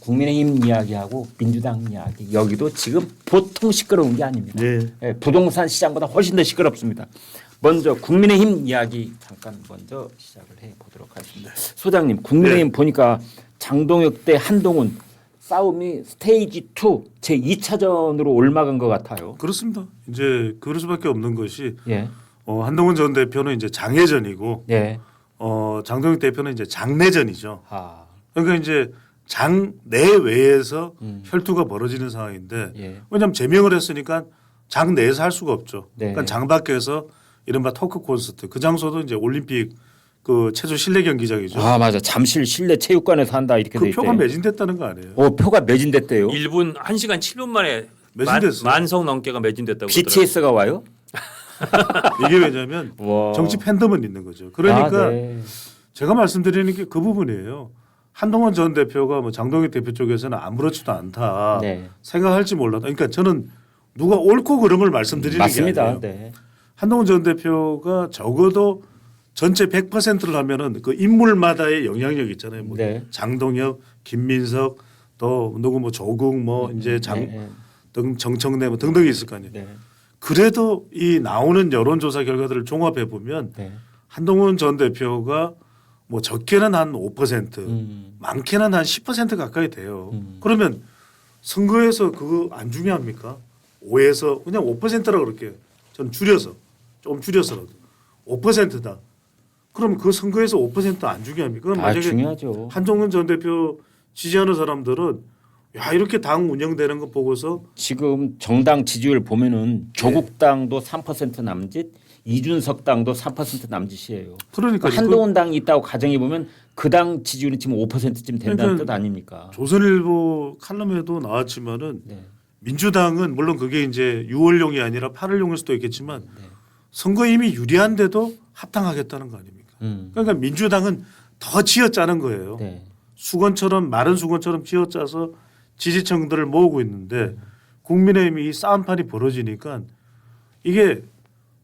국민의힘 이야기하고 민주당 이야기 여기도 지금 보통 시끄러운 게 아닙니다. 네. 예, 부동산 시장보다 훨씬 더 시끄럽습니다. 먼저 국민의힘 이야기 잠깐 먼저 시작을 해보도록 하겠습니다. 소장님 국민의힘 보니까 장동혁 대 한동훈 싸움이 스테이지 2 제 2차전으로 올라간 것 같아요. 그렇습니다. 이제 그럴 수밖에 없는 것이 예. 한동훈 전 대표는 이제 장외전이고 예. 장동혁 대표는 이제 장내전이죠. 아. 그러니까 이제 장 내외에서 혈투가 벌어지는 상황인데 예. 왜냐하면 제명을 했으니까 장 내에서 할 수가 없죠. 네. 그러니까 장 밖에서 이른바 토크 콘서트 그 장소도 이제 올림픽 그 체조 실내 경기장이죠. 아 맞아. 잠실 실내 체육관에서 한다 이렇게 돼 그 있대. 표가 매진됐다는 거 아니에요? 표가 매진됐대요. 1분 1시간 7분 만에 매진됐어요. 만석 넘게가 매진됐다고 BTS가 와요? 이게 왜냐하면 와. 정치 팬덤은 있는 거죠. 그러니까 아, 네. 제가 말씀드리는 게 그 부분이에요. 한동훈 전 대표가 뭐 장동혁 대표 쪽에서는 아무렇지도 않다 네. 생각할지 몰라도 그러니까 저는 누가 옳고 그름을 말씀드리는 게 맞습니다. 아니에요. 네. 한동훈 전 대표가 적어도 전체 100%를 하면은 그 인물마다의 영향력 있잖아요. 뭐 네. 장동혁, 김민석, 또 누구 뭐 조국 뭐 이제 네. 등 정청래 뭐 등등이 있을 거 아니에요. 네. 그래도 이 나오는 여론조사 결과들을 종합해 보면 네. 한동훈 전 대표가 뭐 적게는 한 5%, 많게는 한 10% 가까이 돼요. 그러면 선거에서 그거 안 중요합니까? 5에서 그냥 5%라고 그렇게 전 줄여서 좀 줄여서라도 5%다. 그럼 그 선거에서 5%안 중요합니까? 그럼 만약에 중요하죠. 한동훈 전 대표 지지하는 사람들은 야 이렇게 당 운영되는 거 보고서 지금 정당 지지율 보면은 조국당도 3% 남짓, 이준석 당도 3% 남짓이에요. 그러니까 한동훈 당이 있다고 가정해 보면 그 당 지지율이 지금 5%쯤 된다는 그러니까 뜻 아닙니까? 조선일보 칼럼에도 나왔지만은 네. 민주당은 물론 그게 이제 6월용이 아니라 8월용일 수도 있겠지만 선거 이미 유리한데도 합당하겠다는 거 아닙니까? 그러니까 민주당은 더 쥐어짜는 거예요. 네. 수건처럼 마른 수건처럼 쥐어짜서 지지층들을 모으고 있는데 국민의힘이 이 싸움판이 벌어지니까 이게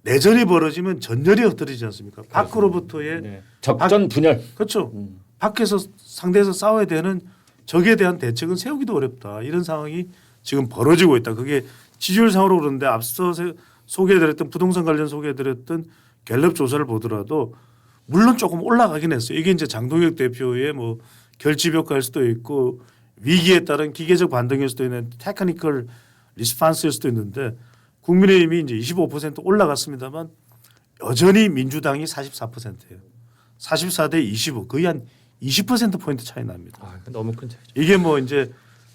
내전이 벌어지면 전열이 흩어지지 않습니까? 밖으로부터의 네. 적전 분열. 그렇죠. 밖에서 상대에서 싸워야 되는 적에 대한 대책은 세우기도 어렵다. 이런 상황이 지금 벌어지고 있다. 그게 지지율상으로 그러는데 앞서 소개해드렸던 부동산 관련 소개해드렸던 갤럽 조사를 보더라도 물론 조금 올라가긴 했어요. 이게 이제 장동혁 대표의 뭐 결집 효과일 수도 있고 위기에 따른 기계적 반등일 수도 있는 테크니컬 리스판스일 수도 있는데 국민의힘이 이제 25% 올라갔습니다만 여전히 민주당이 44%예요. 44대 25 거의 한 20% 포인트 차이 납니다. 아, 너무 큰 차이죠. 이게 뭐 이제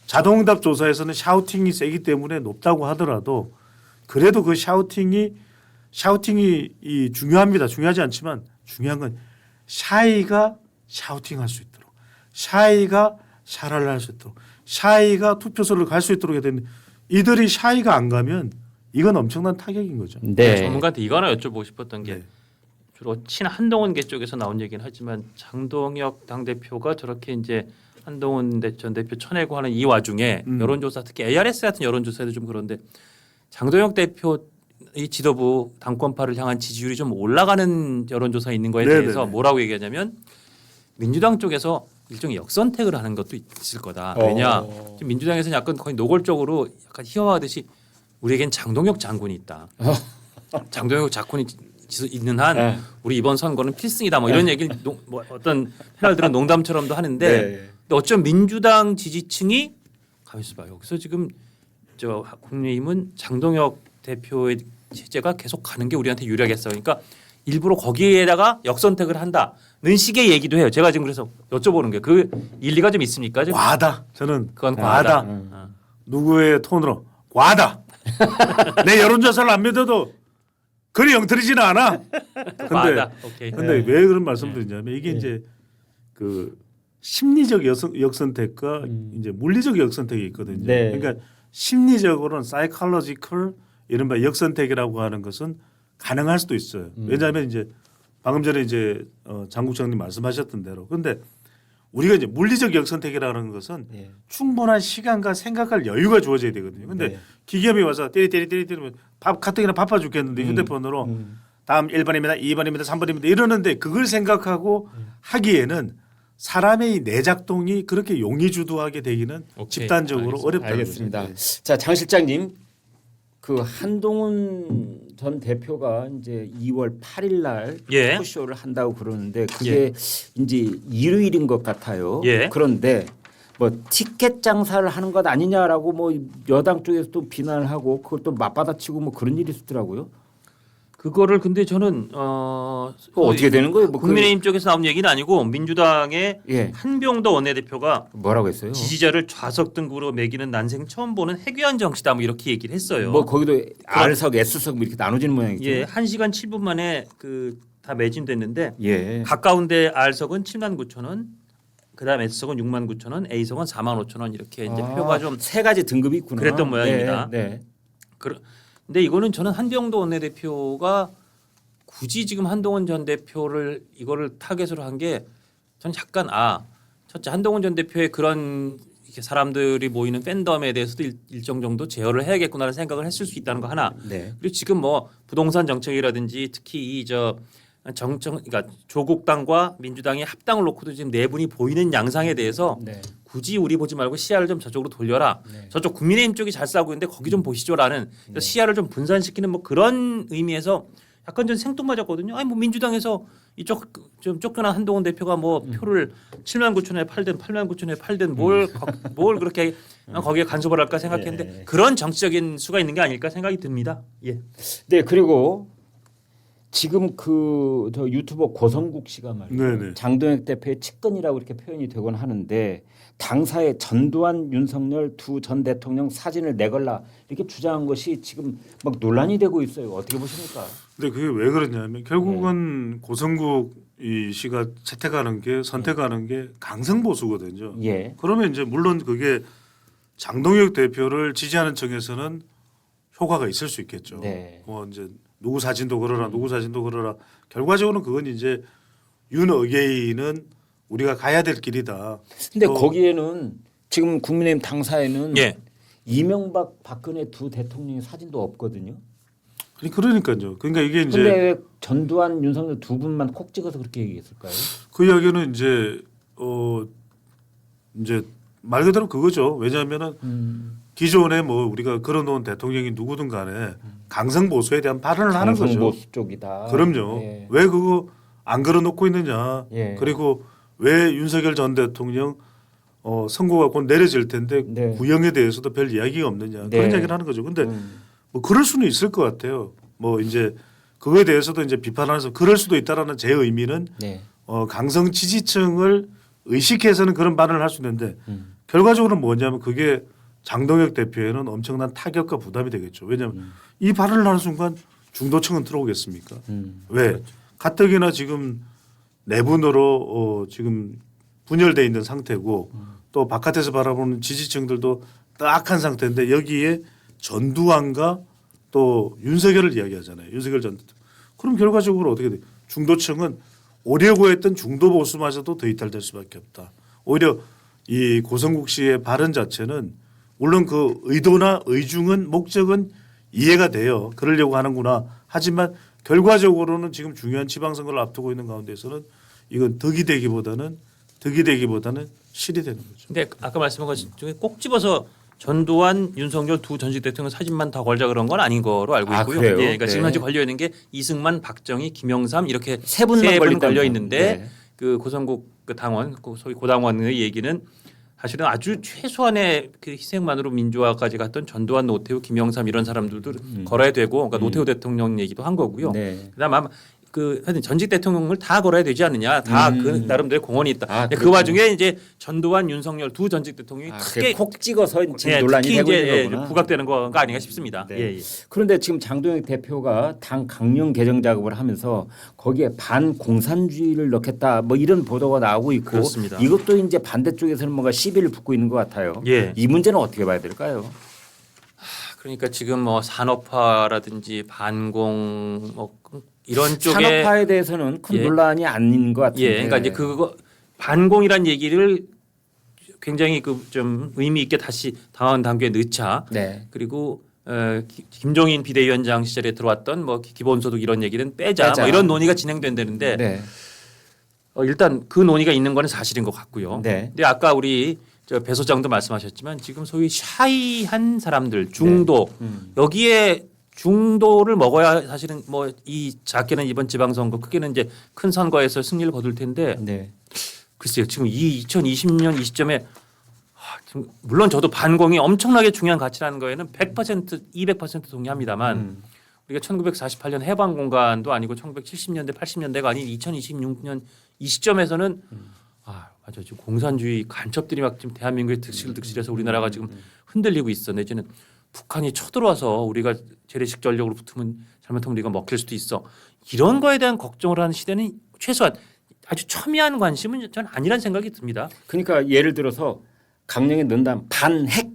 자동응답 조사에서는 샤우팅이 세기 때문에 높다고 하더라도 그래도 그 샤우팅이 이 중요합니다. 중요하지 않지만 중요한 건 샤이가 샤우팅할 수 있도록 샤이가 샤랄라 할 수 있도록 샤이가 투표소를 갈 수 있도록 해야 되는데 이들이 샤이가 안 가면 이건 엄청난 타격인 거죠. 네. 전문가한테 이거 하나 여쭤보고 싶었던 게 네. 주로 친한동훈계 쪽에서 나온 얘기는 하지만 장동혁 당대표가 저렇게 이제 한동훈 전 대표 쳐내고 하는 이 와중에 여론조사 특히 ARS 같은 여론조사도 좀 그런데 장동혁 대표 이 지도부 당권파를 향한 지지율이 좀 올라가는 여론조사 있는 거에 네네네. 대해서 뭐라고 얘기하냐면 민주당 쪽에서 일종의 역선택을 하는 것도 있을 거다. 왜냐 지금 민주당에서는 약간 거의 노골적으로 약간 희화화하듯이 우리에겐 장동혁 장군이 있다. 장동혁 장군이 있는 한 네. 우리 이번 선거는 필승이다. 뭐 이런 얘기를 뭐 어떤 패널들은 농담처럼도 하는데 네. 근데 어쩜 민주당 지지층이 가만있어 봐요. 여기서 지금 저 국민의힘은 장동혁 대표의 체제가 계속 가는 게 우리한테 유리하겠어. 그러니까 일부러 거기에다가 역선택을 한다는 식의 얘기도 해요. 제가 지금 그래서 여쭤보는 게 그 일리가 좀 있습니까? 지금? 과다. 저는 그건 과다. 과하다. 누구의 톤으로 과다. 내 여론조사를 안 믿어도 그리 영틀이지는 않아. 과하다. 오케이. 근데 왜 그런 말씀드리냐면 이게 이제 그 심리적 역선택과 이제 물리적 역선택이 있거든요. 네. 그러니까 심리적으로는 사이콜로지컬 이른바 역선택이라고 하는 것은 가능할 수도 있어요. 왜냐하면 이제 방금 전에 이제 장 국장님 말씀하셨던 대로. 그런데 우리가 이제 물리적 역선택이라는 것은 네. 충분한 시간과 생각할 여유가 주어져야 되거든요. 근데 네. 기계음이 와서 때리면 밥 가뜩이나 바빠 죽겠는데 휴대폰으로 다음 1번입니다, 2번입니다, 3번입니다 이러는데 그걸 생각하고 하기에는 사람의 이 내작동이 그렇게 용의주도하게 되기는 오케이. 집단적으로 알겠습니다. 어렵다는 알겠습니다. 거죠. 자, 장 실장님, 그 한동훈 전 대표가 이제 2월 8일 날 예. 토쇼를 한다고 그러는데 그게 이제 일요일인 것 같아요. 예. 그런데 뭐 티켓 장사를 하는 것 아니냐라고 뭐 여당 쪽에서 또 비난을 하고 그걸 또 맞받아치고 뭐 그런 일이 있었더라고요. 그거를 근데 저는 그거 어떻게 되는 거예요? 뭐 국민의힘 쪽에서 나온 얘기는 아니고 민주당의 예. 한병더 원내대표가 뭐라고 했어요? 지지자를 좌석 등급으로 매기는 난생 처음 보는 해괴한 정치다 뭐 이렇게 얘기를 했어요. 뭐 거기도 R석, S석 이렇게 나눠지는 모양이죠. 예, 1시간 7분 만에 그 다 매진됐는데 예. 가까운데 R석은 7만 9천 원, 그다음 S석은 6만 9천 원, A석은 4만 5천 원 이렇게 이제 표가 좀 세 가지 등급이 있구나. 그랬던 모양입니다. 네. 근데 이거는 저는 한병도 원내대표가 굳이 지금 한동훈 전 대표를 이거를 타겟으로 한 게 저는 약간 첫째 한동훈 전 대표의 그런 이렇게 사람들이 모이는 팬덤에 대해서도 일정 정도 제어를 해야겠구나라는 생각을 했을 수 있다는 거 하나. 네. 그리고 지금 뭐 부동산 정책이라든지 특히 그러니까 조국당과 민주당의 합당을 놓고도 지금 네 분이 보이는 양상에 대해서 네. 굳이 우리 보지 말고 시야를 좀 저쪽으로 돌려라. 네. 저쪽 국민의힘 쪽이 잘 싸우고 있는데 거기 좀 보시죠라는 시야를 좀 분산시키는 뭐 그런 의미에서 약간 전 생뚱맞았거든요. 아니 뭐 민주당에서 이쪽 좀 쫓겨난 한동훈 대표가 뭐 표를 7만 9천에 팔든 8만 9천에 팔든 뭘 그렇게 거기에 간섭을 할까 생각했는데 그런 정치적인 수가 있는 게 아닐까 생각이 듭니다. 예. 네, 그리고 지금 저 유튜버 고성국 씨가 말이에요. 네네. 장동혁 대표의 측근이라고 이렇게 표현이 되곤 하는데 당사에 전두환, 윤석열 두 전 대통령 사진을 내걸라 이렇게 주장한 것이 지금 막 논란이 되고 있어요. 어떻게 보십니까? 근데 그게 왜 그러냐면 결국은 고성국 이 씨가 채택하는 게 선택하는 게 강성 보수거든요. 예. 그러면 이제 물론 그게 장동혁 대표를 지지하는 층에서는 효과가 있을 수 있겠죠. 네. 뭐 이제 누구 사진도 걸어라, 누구 사진도 걸어라. 결과적으로는 그건 이제 윤어게인은 우리가 가야 될 길이다. 근데 또 거기에는 지금 국민의힘 당사에는 예. 이명박, 박근혜 두 대통령의 사진도 없거든요. 아니 그러니까요. 그러니까 이게 이제 근데 왜 전두환, 윤석열 두 분만 콕 찍어서 그렇게 얘기했을까요? 그 이야기는 이제 말 그대로 그거죠. 왜냐하면은 기존에 뭐 우리가 걸어놓은 대통령이 누구든 간에 강성 보수에 대한 발언을 하는 거죠. 보수 쪽이다. 그럼요. 예. 왜 그거 안 걸어놓고 있느냐. 예. 그리고 왜 윤석열 전 대통령 선고가 곧 내려질 텐데 네. 구형에 대해서도 별 이야기가 없느냐. 네. 그런 이야기를 하는 거죠. 근데 뭐 그럴 수는 있을 것 같아요. 뭐 이제 그거에 대해서도 이제 비판하면서 그럴 수도 있다라는 제 의미는 네. 강성 지지층을 의식해서는 그런 발언을 할 수 있는데 결과적으로는 뭐냐면 그게 장동혁 대표에는 엄청난 타격과 부담이 되겠죠. 왜냐하면 이 발언을 하는 순간 중도층은 들어오겠습니까? 왜? 그렇죠. 가뜩이나 지금 내분으로 지금 분열돼 있는 상태고 또 바깥에서 바라보는 지지층들도 딱한 상태인데 여기에 전두환과 또 윤석열을 이야기하잖아요. 윤석열 전 대통령. 그럼 결과적으로 어떻게 돼? 중도층은 오려고 했던 중도 보수마저도 더 이탈될 수밖에 없다. 오히려 이 고성국 씨의 발언 자체는 물론 그 의도나 의중은 목적은 이해가 돼요. 그러려고 하는구나. 하지만 결과적으로는 지금 중요한 지방선거를 앞두고 있는 가운데서는 이건 덕이 되기보다는 실이 되는 거죠. 근데 아까 말씀한 것 중에 꼭 집어서 전두환, 윤석열 두 전직 대통령 사진만 다 걸자 그런 건 아닌 거로 알고 아, 있고요. 그래요? 예, 그러니까 지금 네. 현재 걸려 있는 게 이승만, 박정희, 김영삼 이렇게 세 분만 세 분 걸린다면서요. 걸려 있는데 네. 그 고성국 그 당원, 그 소위 고당원의 얘기는 사실은 아주 최소한의 그 희생만으로 민주화까지 갔던 전두환, 노태우, 김영삼 이런 사람들도 걸어야 되고, 그러니까 노태우 대통령 얘기도 한 거고요. 네. 그다음 아마 하여튼 전직 대통령을 다 걸어야 되지 않느냐. 다 그 나름대로의 공헌이 있다. 아, 근데 그 그렇군요. 와중에 이제 전두환, 윤석열 두 전직 대통령이 크게 콕 찍어서 지금 예, 논란이 특히 되고 이제 있는 거구나. 부각되는 거가 아닌가 싶습니다. 네. 예, 예. 그런데 지금 장동혁 대표가 당 강령 개정 작업을 하면서 거기에 반공산주의를 넣겠다 뭐 이런 보도가 나오고 있고 그렇습니다. 이것도 이제 반대쪽에서는 뭔가 시비를 붙고 있는 것 같아요. 예. 이 문제는 어떻게 봐야 될까요? 그러니까 지금 뭐 산업화라든지 반공 뭐 이런 쪽에 산업화에 대해서는 큰 예. 논란이 아닌 것 같은데. 예, 그러니까 이제 그거 반공이란 얘기를 굉장히 그 좀 의미 있게 다시 다음 단계에 넣자. 네. 그리고 김종인 비대위원장 시절에 들어왔던 뭐 기본소득 이런 얘기는 빼자. 빼자. 뭐 이런 논의가 진행된다는데 네. 일단 그 논의가 있는 거는 사실인 것 같고요. 네. 근데 아까 우리 배 소장도 말씀하셨지만 지금 소위 샤이한 사람들 중도 여기에 중도를 먹어야 사실은 뭐 이 작게는 이번 지방선거 크게는 이제 큰 선거에서 승리를 거둘 텐데 네. 글쎄요 지금 이 2020년 이 시점에 지금 물론 저도 반공이 엄청나게 중요한 가치라는 거에는 100% 200% 동의합니다만 우리가 1948년 해방 공간도 아니고 1970년대 80년대가 아닌 2026년 이 시점에서는 맞아 지금 공산주의 간첩들이 막 지금 대한민국의 득실해서 우리나라가 지금 흔들리고 있어. 내지는 북한이 쳐들어와서 우리가 재래식 전력으로 붙으면 잘못하면 우리가 먹힐 수도 있어. 이런 거에 대한 걱정을 하는 시대는 최소한 아주 첨예한 관심은 저는 아니란 생각이 듭니다. 그러니까 예를 들어서 강령에 넣는다면 반핵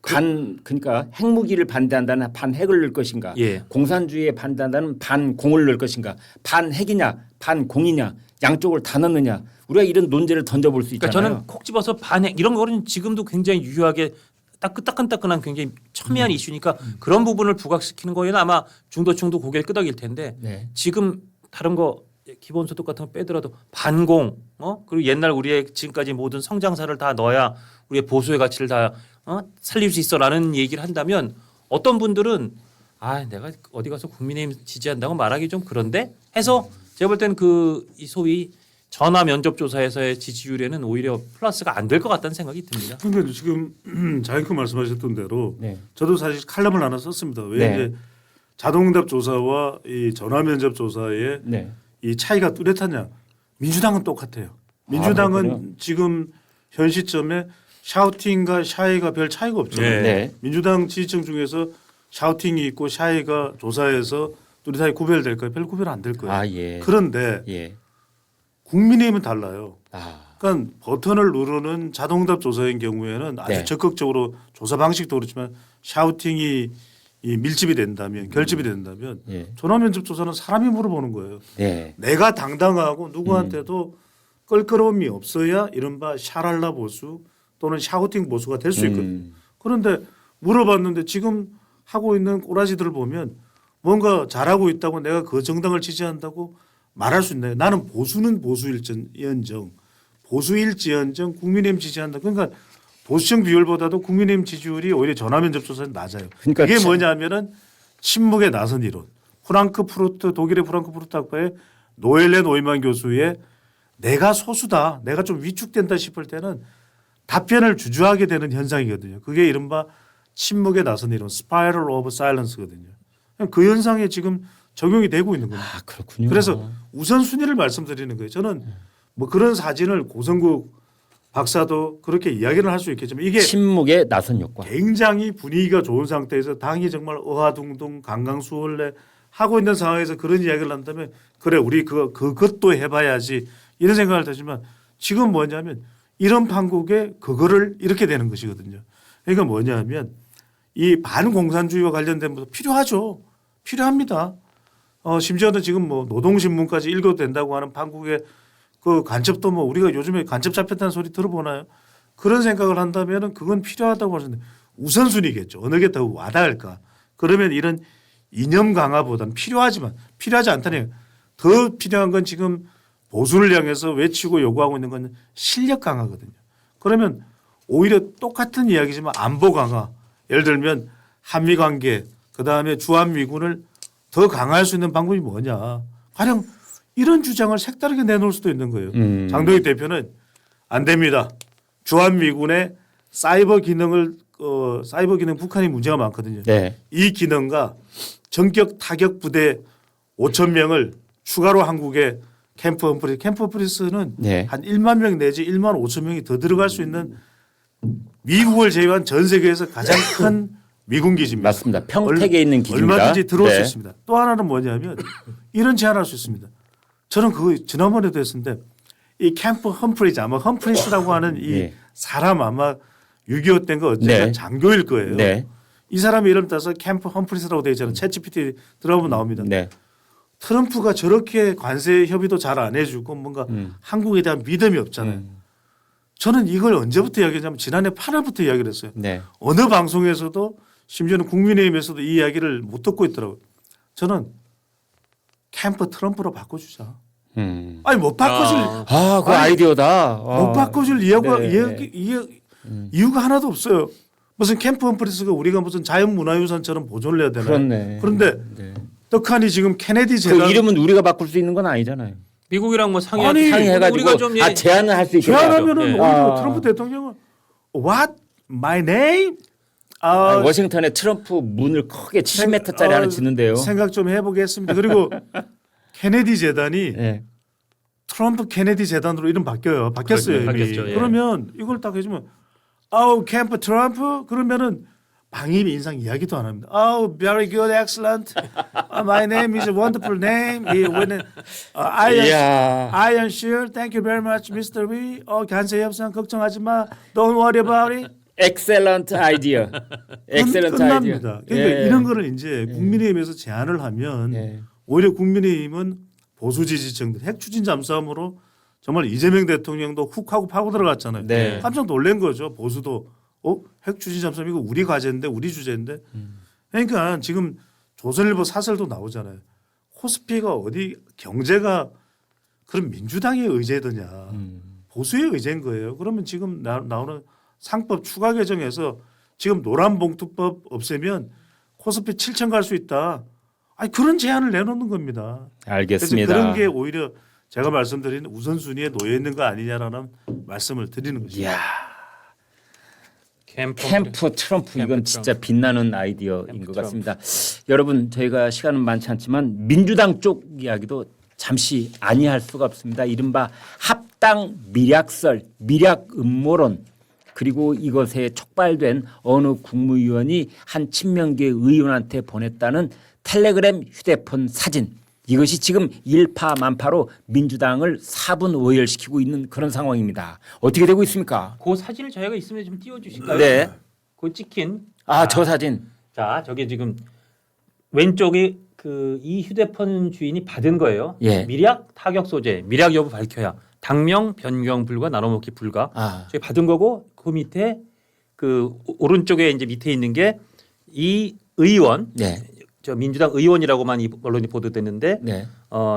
그러니까 핵무기를 반대한다는 반핵을 넣을 것인가 예. 공산주의에 반대한다는 반공을 넣을 것인가 반핵이냐 반공이냐 양쪽을 다 넣느냐 우리가 이런 논제를 던져볼 수 있잖아요. 그러니까 저는 콕 집어서 반핵 이런 거는 지금도 굉장히 유효하게 따끈따끈한 굉장히 첨예한 이슈니까 그런 부분을 부각시키는 거에는 아마 중도층도 고개를 끄덕일 텐데 네. 지금 다른 거 기본소득 같은 거 빼더라도 반공 그리고 옛날 우리의 지금까지 모든 성장사를 다 넣어야 우리의 보수의 가치를 다 살릴 수 있어라는 얘기를 한다면 어떤 분들은 내가 어디 가서 국민의힘 지지한다고 말하기 좀 그런데 해서 제가 볼 때는 이 소위 전화 면접 조사에서의 지지율에는 오히려 플러스가 안 될 것 같다는 생각이 듭니다. 그러니까 지금 장익훈 말씀하셨던 대로 네. 저도 사실 칼럼을 하나 썼습니다. 왜 네. 이제 자동응답 조사와 이 전화 면접 조사의 네. 이 차이가 뚜렷하냐? 민주당은 똑같아요. 민주당은 그렇군요. 지금 현 시점에 샤우팅과 샤이가 별 차이가 없잖아요. 네. 민주당 지지층 중에서 샤우팅이 있고 샤이가 조사에서 뚜렷하게 구별될까요? 별 구별 안 될 거예요. 예. 그런데 예. 국민의힘은 달라요. 아. 그러니까 버튼을 누르는 자동응답 조사인 경우에는 아주 네. 적극적으로 조사 방식도 그렇지만 샤우팅이 이 밀집이 된다면 결집이 된다면 예. 전화 면접 조사는 사람이 물어보는 거예요. 네. 내가 당당하고 누구한테도 껄끄러움이 없어야 이른바 샤랄라 보수 또는 샤우팅 보수가 될 수 있거든요. 그런데 물어봤는데 지금 하고 있는 꼬라지들을 보면 뭔가 잘하고 있다고 내가 그 정당을 지지한다고 말할 수 있나요? 나는 보수는 보수일지언정 보수일지언정 국민의힘 지지한다. 그러니까 보수층 비율보다도 국민의힘 지지율이 오히려 전화 면접 조사는 낮아요. 그러니까 이게 뭐냐면은 침묵의 나선 이론. 독일의 프랑크푸르트 학파의 노엘레 노이만 교수의 내가 소수다, 내가 좀 위축된다 싶을 때는 답변을 주저하게 되는 현상이거든요. 그게 이른바 침묵의 나선 이론, 스파이럴 오브 사일런스거든요. 그 현상에 지금 적용이 되고 있는 겁니다. 그렇군요. 그래서 우선순위를 말씀드리는 거예요. 저는 뭐 그런 사진을 고성국 박사도 그렇게 이야기를 할 수 있겠지만 이게 침묵의 나선 효과. 굉장히 분위기가 좋은 상태에서 당이 정말 어하둥둥 강강수월래 하고 있는 상황에서 그런 이야기를 한다면 그래 우리 그것도 해봐야지 이런 생각을 하지만 지금 뭐냐면 이런 판국에 그거를 이렇게 되는 것이거든요. 그러니까 뭐냐면 이 반공산주의와 관련된 것도 필요하죠. 필요합니다. 심지어는 지금 뭐 노동신문까지 읽어도 된다고 하는 판국의 그 간첩도 뭐 우리가 요즘에 간첩 잡혔다는 소리 들어보나요? 그런 생각을 한다면은 그건 필요하다고 하는데 우선순위겠죠. 어느 게 더 와닿을까? 그러면 이런 이념 강화보다는 필요하지만 필요하지 않다니 더 필요한 건 지금 보수를 향해서 외치고 요구하고 있는 건 실력 강화거든요. 그러면 오히려 똑같은 이야기지만 안보 강화. 예를 들면 한미 관계 그다음에 주한미군을 더 강화할 수 있는 방법이 뭐냐. 가령 이런 주장을 색다르게 내놓을 수도 있는 거예요. 장동익 대표는 안 됩니다. 주한미군의 사이버 기능 북한이 문제가 많거든요. 네. 이 기능과 전격 타격 부대 5천 명을 추가로 한국에 캠프 험프리스는 네. 한 1만 명 내지 1만 5천 명이 더 들어갈 수 있는 미국을 제외한 전 세계에서 가장 큰 미군 기지입니다. 맞습니다. 평택에 있는 기지입니다. 얼마든지 들어올 수 네. 있습니다. 또 하나는 뭐냐면 이런 제안할 수 있습니다. 저는 그거 지난번에도 했었는데 이 캠프 험프리스 아마 험프리스라고 하는 이 네. 사람 아마 6.25 때인가 어쨌든 네. 장교일 거예요. 네. 이 사람의 이름 따서 캠프 험프리스라고 되어 있잖아요. 챗GPT 들어가면 나옵니다. 네. 트럼프가 저렇게 관세 협의도 잘 안 해주고 뭔가 한국에 대한 믿음이 없잖아요. 저는 이걸 언제부터 이야기했냐면 지난해 8월부터 이야기를 했어요. 네. 어느 방송에서도 심지어는 국민의힘에서도 이 이야기를 못 듣고 있더라고요. 저는 캠프 트럼프로 바꿔주자. 아니 못 바꿔줄 그 아이디어다. 못 바꿔줄 이유가 네. 이유가 하나도 없어요. 무슨 캠프 홈프레스가 우리가 무슨 자연문화유산처럼 보존을 해야 되나요? 그렇네. 그런데 네. 떡하니 지금 케네디 그 재단 이름은 우리가 바꿀 수 있는 건 아니잖아요. 미국이랑 뭐 아니, 상의해가지고 우리가 좀 제안을 할 수 있겠죠. 제안하면은 네. 오히려 트럼프 대통령은 What? My name? 워싱턴에 트럼프 문을 크게 70m짜리 하나 짓는데요. 생각 좀 해보겠습니다. 그리고 케네디 재단이 네. 트럼프 케네디 재단으로 이름 바뀌어요. 바뀌었어요. 그렇죠. 이미. 바뀌었죠. 예. 그러면 이걸 딱 해주면 캠프 트럼프 그러면은 방임 인상 이야기도 안 합니다. Very good, excellent. My name is a wonderful name. I am sure. Thank you very much, Mr. Wee. 간세 협상 걱정하지 마. Don't worry about it. 엑셀런트 아이디어. 엑셀런트 아이디어. 끝납니다. 그러니까 이런 거를 이제 국민의힘에서 제안을 하면 오히려 국민의힘은 보수 지지층들 핵 추진 잠수함으로 정말 이재명 대통령도 훅 하고 파고 들어갔잖아요. 네. 깜짝 놀란 거죠. 보수도 핵 추진 잠수함 이거 우리 과제인데 우리 주제인데. 그러니까 지금 조선일보 사설도 나오잖아요. 코스피가 어디 경제가 그런 민주당의 의제더냐. 보수의 의제인 거예요. 그러면 지금 나오는 상법 추가 개정에서 지금 노란봉투법 없애면 코스피 7천 갈 수 있다. 아니 그런 제안을 내놓는 겁니다. 알겠습니다. 그래서 그런 게 오히려 제가 말씀드린 우선순위에 놓여 있는 거 아니냐라는 말씀을 드리는 거죠. 이야. 캠프 트럼프 이건 캠프 진짜 빛나는 아이디어인 캠프 것 트럼프. 같습니다. 여러분 저희가 시간은 많지 않지만 민주당 쪽 이야기도 잠시 아니할 수가 없습니다. 이른바 합당 미략설, 미략 음모론 그리고 이것에 촉발된 어느 국무위원이 한 친명계 의원한테 보냈다는 텔레그램 휴대폰 사진 이것이 지금 일파만파로 민주당을 4분 오열시키고 있는 그런 상황입니다. 어떻게 되고 있습니까? 그 사진을 저희가 있으면 좀 띄워주실까요? 네. 그 찍힌 저 사진. 자 저게 지금 왼쪽이 이 휴대폰 주인이 받은 거예요. 예. 미략 타격 소재, 미략 여부 밝혀야 당명 변경 불가 나눠먹기 불가. 저희 받은 거고 그 밑에 그 오른쪽에 이제 밑에 있는 게 이 의원, 네. 저 민주당 의원이라고만 이 언론이 보도됐는데 네.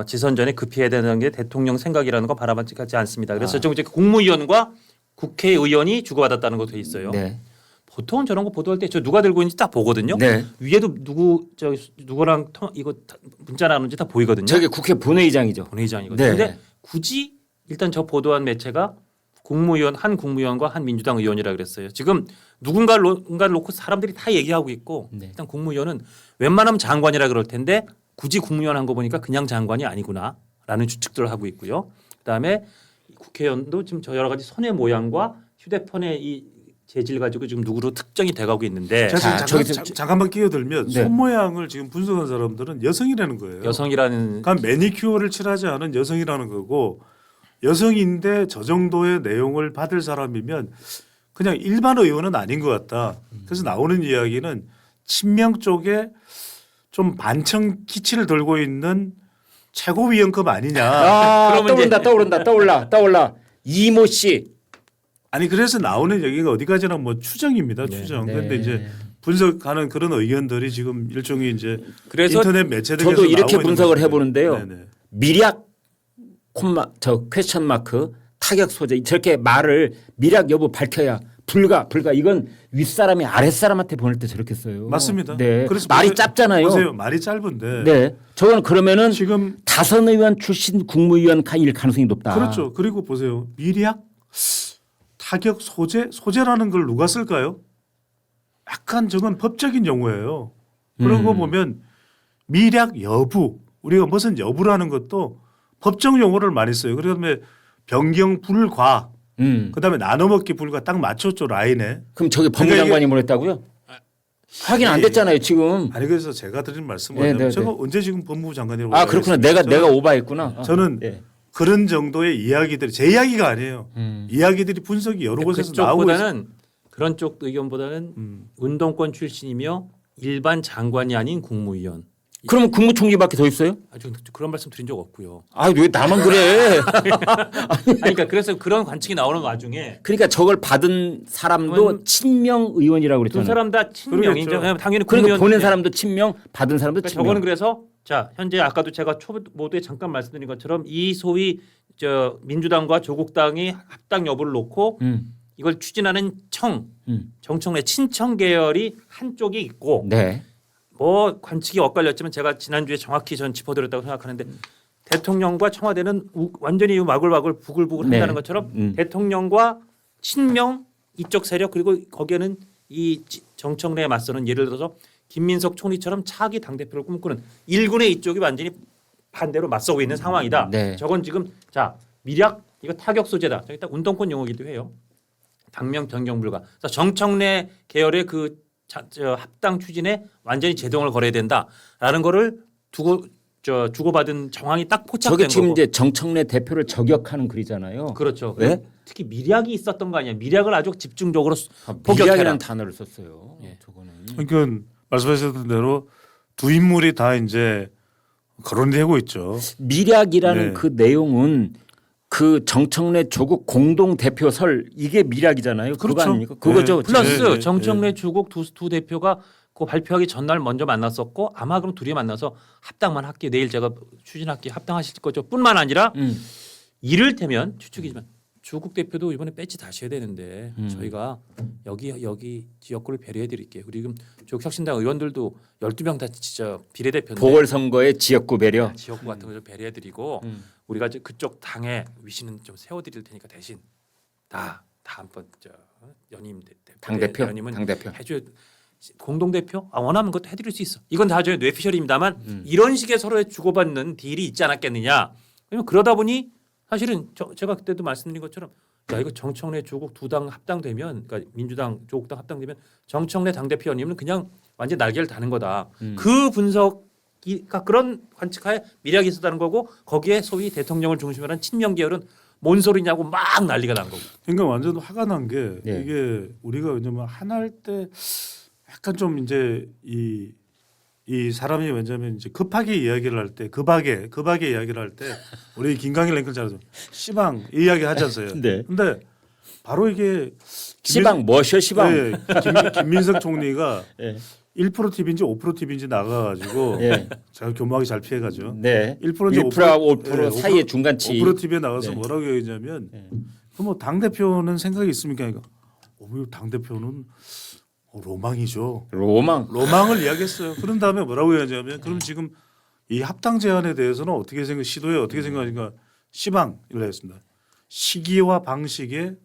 지선 전에 급해야 되는 게 대통령 생각이라는 거 바라봤지 않습니다. 그래서 좀 이제 국무위원과 국회의원이 주고받았다는 거 돼 있어요. 네. 보통 저런 거 보도할 때 저 누가 들고 있는지 딱 보거든요. 네. 위에도 누구랑 이거 문자 나누는지 다 보이거든요. 저게 국회 본회의장이죠. 본회의장이거든요. 네. 근데 굳이 일단 저 보도한 매체가 한 국무위원과 한 민주당 의원이라 그랬어요. 지금 누군가를 놓고 사람들이 다 얘기하고 있고 일단 국무위원은 웬만하면 장관이라 그럴 텐데 굳이 국무위원 한 거 보니까 그냥 장관이 아니구나라는 추측들을 하고 있고요. 그다음에 국회의원도 지금 저 여러 가지 손의 모양과 휴대폰의 이 재질 가지고 지금 누구로 특정이 돼가고 있는데 제가 저기 잠깐만 끼어들면 네. 손 모양을 지금 분석한 사람들은 여성이라는 거예요. 여성이라는 그러니까 매니큐어를 칠하지 않은 여성이라는 거고 여성인데 저 정도의 내용을 받을 사람이면 그냥 일반 의원은 아닌 것 같다. 그래서 나오는 이야기는 친명 쪽에 좀 반청 기치를 들고 있는 최고위원급 아니냐. 그러면 이제- 떠올라. 이모 씨. 아니 그래서 나오는 얘기가 어디까지나 뭐 추정입니다. 추정. 네. 그런데 이제 분석하는 그런 의견들이 지금 일종의 이제 그래서 인터넷 매체 등에서 저도 이렇게 나오고 있는 분석을 것인데. 해보는데요. 네네. 미략 퀘스천 마크 타격 소재 저렇게 말을 미략 여부 밝혀야 불가 이건 윗사람이 아랫사람한테 보낼 때 저렇게 써요. 맞습니다. 네. 그래서 말이 짧잖아요. 보세요. 말이 짧은데. 네. 저건 그러면은 지금 다선 의원 출신 국무위원일 가능성이 높다. 그렇죠. 그리고 보세요. 미략 타격 소재라는 걸 누가 쓸까요? 약간 저건 법적인 용어예요. 그러고 보면 미략 여부 우리가 무슨 여부라는 것도 법정 용어를 많이 써요. 그다음에 변경 불과 그다음에 나눠먹기 불과 딱 맞췄죠 라인에. 그럼 저게 법무장관이 보냈다고요? 확인 안 됐잖아요 지금. 아니 그래서 제가 드린 말씀은 네, 네, 제가 네. 언제 지금 법무부 장관이라고 아 그렇구나. 내가 오바했구나. 저는 네. 그런 정도의 이야기들이 제 이야기가 아니에요. 이야기들이 분석이 여러 곳에서 나오고 있어요. 그쪽보다는 그런 쪽 의견보다는 운동권 출신이며 일반 장관이 아닌 국무위원. 그러면 국무총리밖에 더 있어요? 아주 그런 말씀 드린 적 없고요. 아 왜 나만 그래? 아니, 그러니까 그래서 그런 관측이 나오는 와중에 그러니까 저걸 받은 사람도 그건 친명 의원이라고 두 그랬잖아요. 사람 다 친명이죠. 그러겠죠. 당연히 그러니까 국무위원- 보낸 사람도 친명, 받은 사람도 그러니까 친명. 저거는 그래서 자 현재 아까도 제가 모두에 잠깐 말씀드린 것처럼 이 소위 저 민주당과 조국당이 합당 여부를 놓고 이걸 추진하는 정청래 친청 계열이 한쪽이 있고 네. 뭐 관측이 엇갈렸지만 제가 지난주에 정확히 전 짚어드렸다고 생각하는데 대통령과 청와대는 완전히 와글와글 부글부글 네. 한다는 것처럼 대통령과 친명 이쪽 세력 그리고 거기에는 이 정청래에 맞서는 예를 들어서 김민석 총리처럼 차기 당대표를 꿈꾸는 일군의 이쪽이 완전히 반대로 맞서고 있는 상황이다. 네. 저건 지금 자 미략 이거 타격 소재다. 저기 딱 운동권 용어기도 해요. 당명 변경 불가. 그래서 정청래 계열의 저 합당 추진에 완전히 제동을 걸어야 된다라는 거를 주고받은 정황이 딱 저게 포착된 지금 거고. 이제 정청래 대표를 저격하는 글이잖아요. 그렇죠. 왜? 특히 미략이 있었던 거 아니야. 미략을 아주 집중적으로 포격해라. 미략이라는 단어를 썼어요. 예. 저거는. 그러니까 말씀하셨던 대로 두 인물이 다 이제 거론이 되고 있죠. 미략이라는 네. 그 내용은 그 정청래 조국 공동 대표설 이게 미략이잖아요. 그거 그렇죠. 아닙니까? 그거죠. 네. 플러스 네. 정청래 조국 두 대표가 그 발표하기 전날 먼저 만났었고 아마 그럼 둘이 만나서 합당만 할게 내일 제가 추진할게 합당하실 거죠. 뿐만 아니라 이를테면 추측이지만 조국 대표도 이번에 배지 다셔야 되는데 저희가 여기 지역구를 배려해 드릴게요. 그리고 조국 혁신당 의원들도 12명 다 진짜 비례대표인데 보궐선거의 지역구 배려. 지역구 같은 거 좀 배려해 드리고 우리가 이제 그쪽 당에 위신은 좀 세워 드릴 테니까 대신 다음번 연임 당대표 연임은 당대표. 해줘야 공동 대표 원하면 그것도 해드릴 수 있어. 이건 다 저희 뇌피셜입니다만 이런 식의 서로의 주고받는 딜이 있지 않았겠느냐. 왜냐면 그러다 보니 사실은 제가 그때도 말씀드린 것처럼 야 이거 정청래 조국 두 당 합당되면 그러니까 민주당 조국당 합당되면 정청래 당대표 연임은 그냥 완전 날개를 다는 거다. 그 분석이 그러니까 그런 관측하에 미략이 있었다는 거고 거기에 소위 대통령을 중심으로 한 친명 계열은 뭔 소리냐고 막 난리가 난 거고. 그러니까 완전 화가 난 게 네. 이게 우리가 왜냐면 하나 할 때 약간 좀 이제 이 사람이 왜냐면 이제 급하게 이야기를 할 때 급하게 이야기를 할 때 우리 김강일 랭크는 잘하죠. 시방 이 이야기 하지 않어요. 네. 근데 바로 이게 시방 뭐셔 시방. 네, 김민석 총리가 예. 1% TV인지 5% TV인지 나가가지고 예. 제가 교묘하게 잘 피해가죠. 네. 1%인지 1%하고 5% 네, 사이의 중간치. 5% TV에 나가서 네. 뭐라고 얘기하냐면 그럼 대표는 생각이 있습니까? 그러니까 당 대표는 로망이죠. 로망을 이야기했어요. 그런 다음에 뭐라고 얘기하냐면 그럼 지금 이 합당 제안에 대해서는 어떻게 시도에 어떻게 생각하니까 시방 이라 했습니다. 시기와 방식에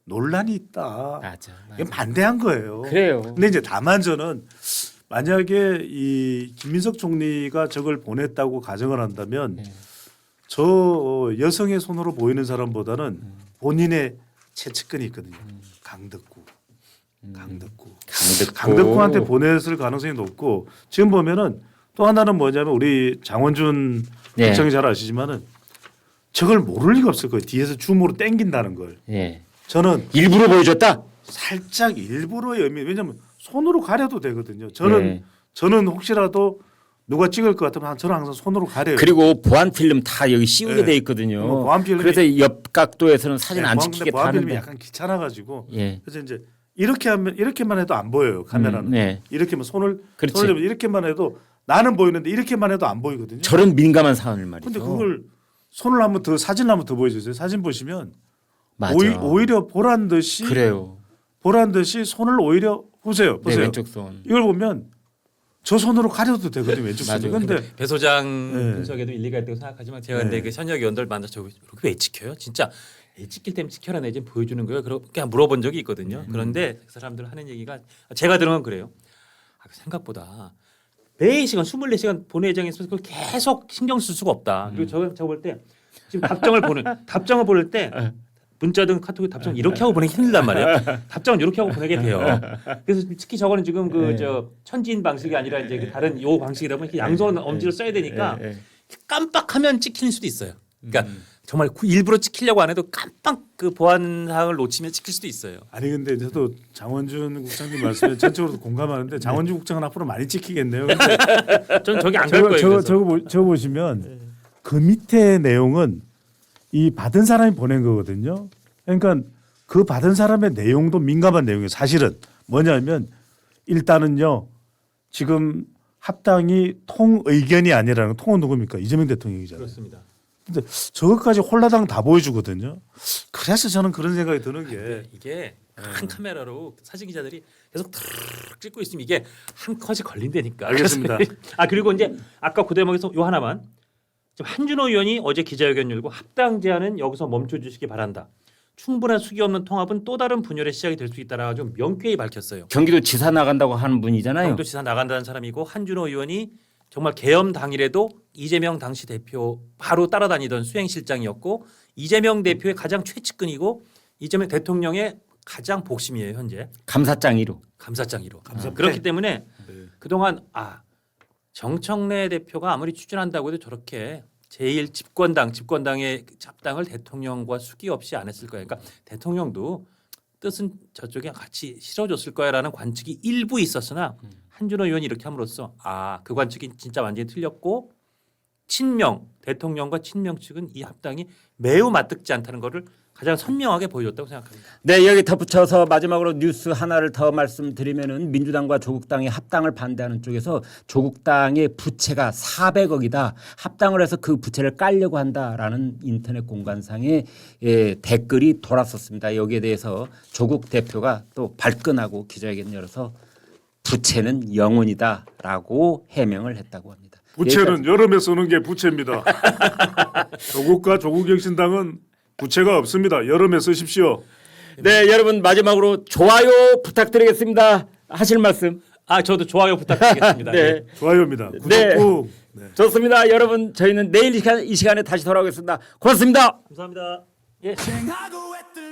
논란이 있다. 맞아. 이건 반대한 거예요. 그래요. 근데 이제 다만 저는 만약에 이 김민석 총리가 저걸 보냈다고 가정을 한다면 저 여성의 손으로 보이는 사람보다는 본인의 채측근이 있거든요. 강덕구한테 보냈을 가능성이 높고 지금 보면은 또 하나는 뭐냐면 우리 장원준 네. 국장이 잘 아시지만은 저걸 모를 리가 없을 거예요. 뒤에서 줌으로 땡긴다는 걸. 예. 저는 일부러 보여줬다. 살짝 일부러의 의미 왜냐하면 손으로 가려도 되거든요. 저는 혹시라도 누가 찍을 것 같으면 저는 항상 손으로 가려요. 그리고 보안 필름 다 여기 씌우게 네. 돼 있거든요. 뭐 보안 필름이- 그래서 옆 각도에서는 사진 안 찍히게 보안 필름이 하는데. 약간 귀찮아가지고 예. 그래서 이제 이렇게만 해도 안 보여요 카메라는. 네. 이렇게만 손을 그렇지. 잡으면 이렇게만 해도 나는 보이는데 이렇게만 해도 안 보이거든요. 저런 민감한 사안을 말이죠. 근데 그걸 손을 한번 더 사진을 한번 더 보여주세요. 사진 보시면 맞아. 오히려 보란 듯이 손을 오히려 보세요. 네, 왼쪽 손. 이걸 보면 저 손으로 가려도 되거든요. 왼쪽 손이. 맞아요. 근데 배 소장 네. 분석에도 일리가 있다고 생각하지만 제가 네. 근데 그 현역 의원들 만나서 저거 왜 찍혀요? 진짜 찍힐 때면 찍혀라 내지 보여주는 거예요. 그냥 물어본 적이 있거든요. 그런데 그 사람들 하는 얘기가 제가 들은 건 그래요. 생각보다 4시간 24시간 본회 의장에 있어서 그걸 계속 신경 쓸 수가 없다. 그리고 저거 볼 때 지금 답장을 보낼 때 문자든 카톡에 답장 이렇게 하고 보내기 힘들단 말이에요. 답장은 이렇게 하고 보내게 돼요. 그래서 특히 저거는 지금 천지인 방식이 아니라 이제 그 다른 요 방식이다 보니까 양손 엄지를 써야 되니까 깜빡하면 찍히는 수도 있어요. 그러니까 정말 일부러 찍히려고 안 해도 깜빡 그 보안 사항을 놓치면 찍힐 수도 있어요. 아니 근데 저도 장원준 국장님 말씀에 전적으로 공감하는데 장원준 국장은 앞으로 많이 찍히겠네요. 근데 저는 저기 안 갈 거예요. 저거 보시면 그 밑에 내용은 이 받은 사람이 보낸 거거든요. 그러니까 그 받은 사람의 내용도 민감한 내용이에요. 사실은 뭐냐면 일단은요. 지금 합당이 통의견이 아니라는 건 통은 누굽니까? 이재명 대통령이잖아요. 그렇습니다. 근데 저것까지 홀라당 다 보여주거든요. 그래서 저는 그런 생각이 드는 게 이게 큰 카메라로 사진 기자들이 계속 탁 찍고 있으면 이게 한 컷이 걸린다니까. 알겠습니다. 아 그리고 이제 아까 그 대목에서 요 하나만 지금 한준호 의원이 어제 기자회견 열고 합당 제안은 여기서 멈춰주시기 바란다. 충분한 수기 없는 통합은 또 다른 분열의 시작이 될 수 있다라 좀 명쾌히 밝혔어요. 경기도 지사 나간다고 하는 분이잖아요. 경기도지사 나간다는 사람이고 한준호 의원이 정말 계엄 당일에도 이재명 당시 대표 바로 따라다니던 수행실장이었고 이재명 대표의 가장 최측근이고 이재명 대통령의 가장 복심이에요 현재 감사장 1호. 감사장 1호. 감사패. 그렇기 때문에 네. 그동안 정청래 대표가 아무리 추진한다고 해도 저렇게 제1 집권당의 합당을 대통령과 수기 없이 안 했을 거예요. 그러니까 대통령도 뜻은 저쪽에 같이 실어줬을 거야라는 관측이 일부 있었으나 한준호 의원이 이렇게 함으로써 그 관측이 진짜 완전히 틀렸고 친명 대통령과 친명 측은 이 합당이 매우 맞듣지 않다는 것을 가장 선명하게 보여줬다고 생각합니다. 네, 여기 덧붙여서 마지막으로 뉴스 하나를 더 말씀드리면은 민주당과 조국당이 합당을 반대하는 쪽에서 조국당의 부채가 400억이다. 합당을 해서 그 부채를 깔려고 한다라는 인터넷 공간상의 댓글이 돌았었습니다. 여기에 대해서 조국 대표가 또 발끈하고 기자회견 열어서 부채는 영원이다라고 해명을 했다고 합니다. 부채는 여름에 쓰는 게 부채입니다. 조국과 조국혁신당은 부채가 없습니다. 여름에 쓰십시오. 네, 여러분 마지막으로 좋아요 부탁드리겠습니다. 하실 말씀. 저도 좋아요 부탁드리겠습니다. 네. 좋아요입니다. 구독 네. 꾹. 네. 좋습니다. 여러분 저희는 내일 이 시간에 다시 돌아오겠습니다. 고맙습니다. 감사합니다. 예. 생하고 했던